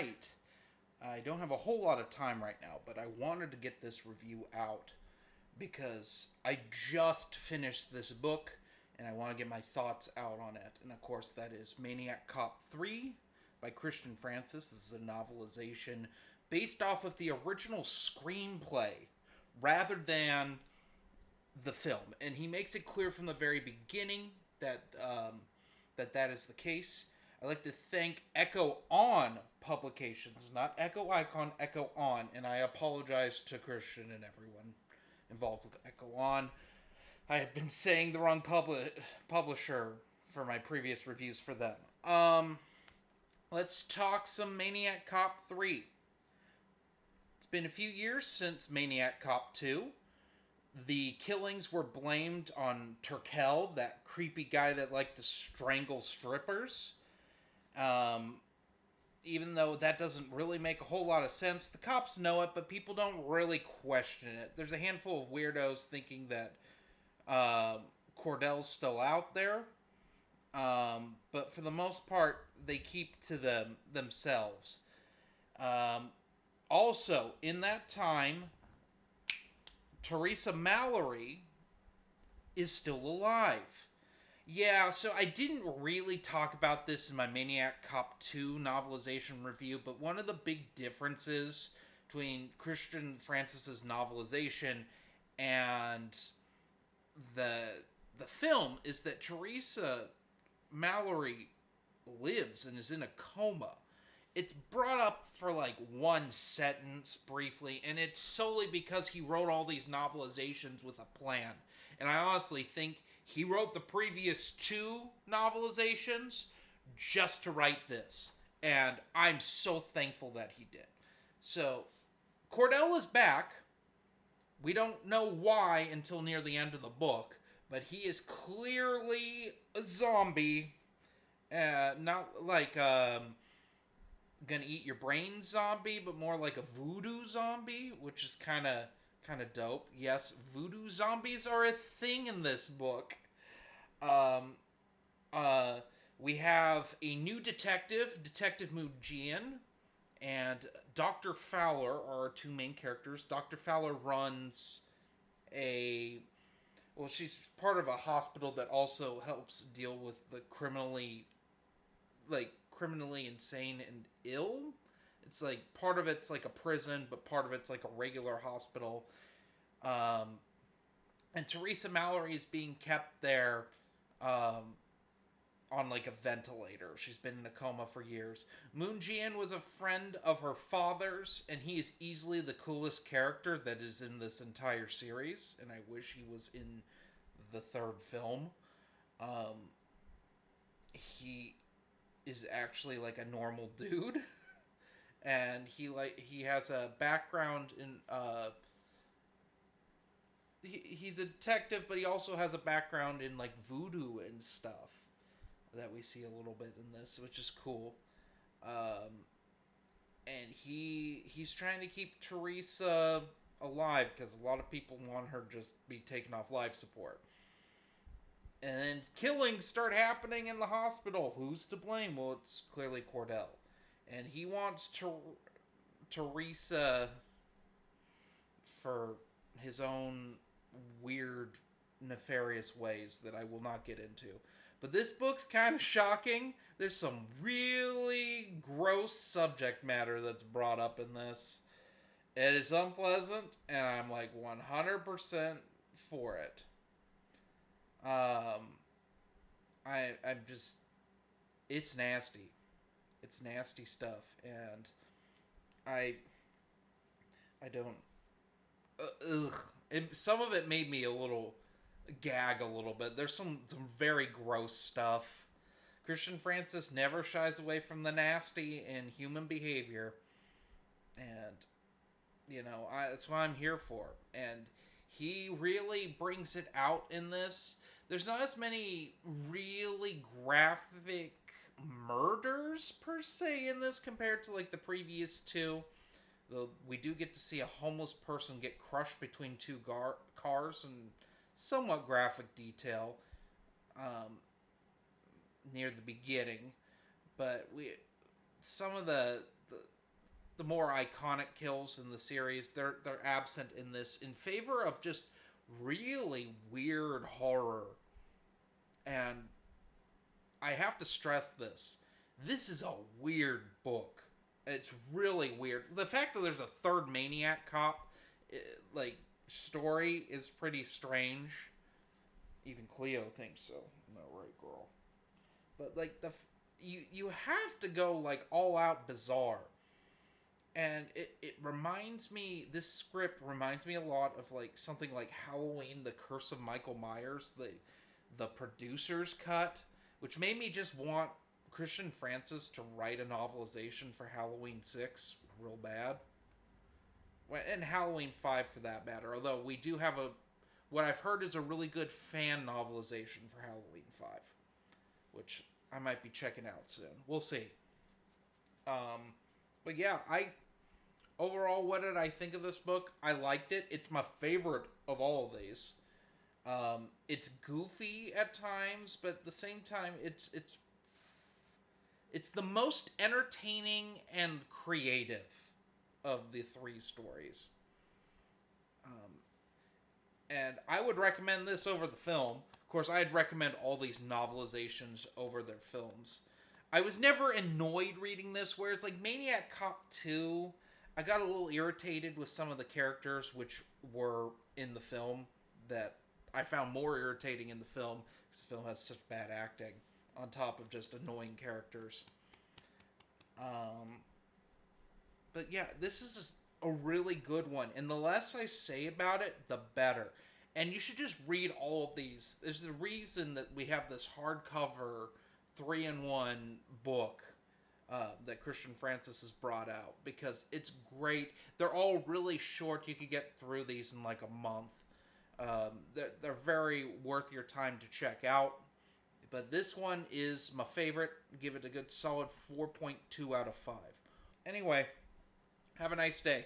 tonight, I don't have a whole lot of time right now, but I wanted to get this review out because I just finished this book and I want to get my thoughts out on it. And of course, that is Maniac Cop 3 by Christian Francis. This is a novelization based off of the original screenplay rather than the film. And he makes it clear from the very beginning that that is the case. I'd like to thank Echo On Publications, not Echo Icon, Echo On, and I apologize to Christian and everyone involved with Echo On. I have been saying the wrong publisher for my previous reviews for them. Let's talk some Maniac Cop 3. It's been a few years since Maniac Cop 2. The killings were blamed on Turkel, that creepy guy that liked to strangle strippers. Even though that doesn't really make a whole lot of sense, the cops know it, but people don't really question it. There's a handful of weirdos thinking that Cordell's still out there, but for the most part, they keep to themselves. Also, in that time, Teresa Mallory is still alive. Yeah, so I didn't really talk about this in my Maniac Cop 2 novelization review, but one of the big differences between Christian Francis's novelization and the film is that Teresa Mallory lives and is in a coma. It's brought up for like one sentence briefly, and it's solely because he wrote all these novelizations with a plan. And I honestly think he wrote the previous two novelizations just to write this. And I'm so thankful that he did. So, Cordell is back. We don't know why until near the end of the book, but he is clearly a zombie. Not like gonna eat your brain zombie, but more like a voodoo zombie, which is kind of dope. Yes, voodoo zombies are a thing in this book. We have a new detective, Detective Mujian, and Dr. Fowler are our two main characters. Dr. Fowler runs she's part of a hospital that also helps deal with the criminally insane and ill. It's like part of it's like a prison, but part of it's like a regular hospital. And Teresa Mallory is being kept there on like a ventilator. She's been in a coma for years. Moon Jian was a friend of her father's, and he is easily the coolest character that is in this entire series, and I wish he was in the third film. He is actually like a normal dude. And he has a background in he's a detective, but he also has a background in like voodoo and stuff that we see a little bit in this, which is cool. And he's trying to keep Teresa alive because a lot of people want her just be taken off life support. And then killings start happening in the hospital. Who's to blame? Well, it's clearly Cordell. And he wants Teresa for his own weird, nefarious ways that I will not get into. But this book's kind of shocking. There's some really gross subject matter that's brought up in this. And it's unpleasant, and I'm like 100% for it. I'm just... It's nasty. It's nasty stuff, and I don't... some of it made me a little... gag a little bit. There's some very gross stuff. Christian Francis never shies away from the nasty in human behavior, and that's what I'm here for. And he really brings it out in this. There's not as many really graphic murders per se in this compared to like the previous two. Though we do get to see a homeless person get crushed between two cars and somewhat graphic detail near the beginning, but some of the the more iconic kills in the series, they're absent in this in favor of just really weird horror. And I have to stress this. This is a weird book. It's really weird. The fact that there's a third Maniac cop, like, story is pretty strange. Even Cleo thinks so. No, right, girl. But, like, you have to go, like, all out bizarre. And it reminds me, this script reminds me a lot of, like, something like Halloween, The Curse of Michael Myers, the producer's cut, which made me just want Christian Francis to write a novelization for Halloween 6 real bad. And Halloween 5 for that matter, although we do have what I've heard is a really good fan novelization for Halloween 5, which I might be checking out soon. We'll see. But yeah, overall, what did I think of this book? I liked it. It's my favorite of all of these. It's goofy at times, but at the same time, it's the most entertaining and creative of the three stories. And I would recommend this over the film. Of course, I'd recommend all these novelizations over their films. I was never annoyed reading this, whereas like Maniac Cop 2, I got a little irritated with some of the characters which were in the film that I found more irritating in the film because the film has such bad acting on top of just annoying characters. But yeah, this is a really good one, and the less I say about it, the better. And you should just read all of these. There's a reason that we have this hardcover 3-in-1 book that Christian Francis has brought out, because it's great. They're all really short. You could get through these in like a month. They're very worth your time to check out. But this one is my favorite. Give it a good solid 4.2 out of 5. Anyway, have a nice day.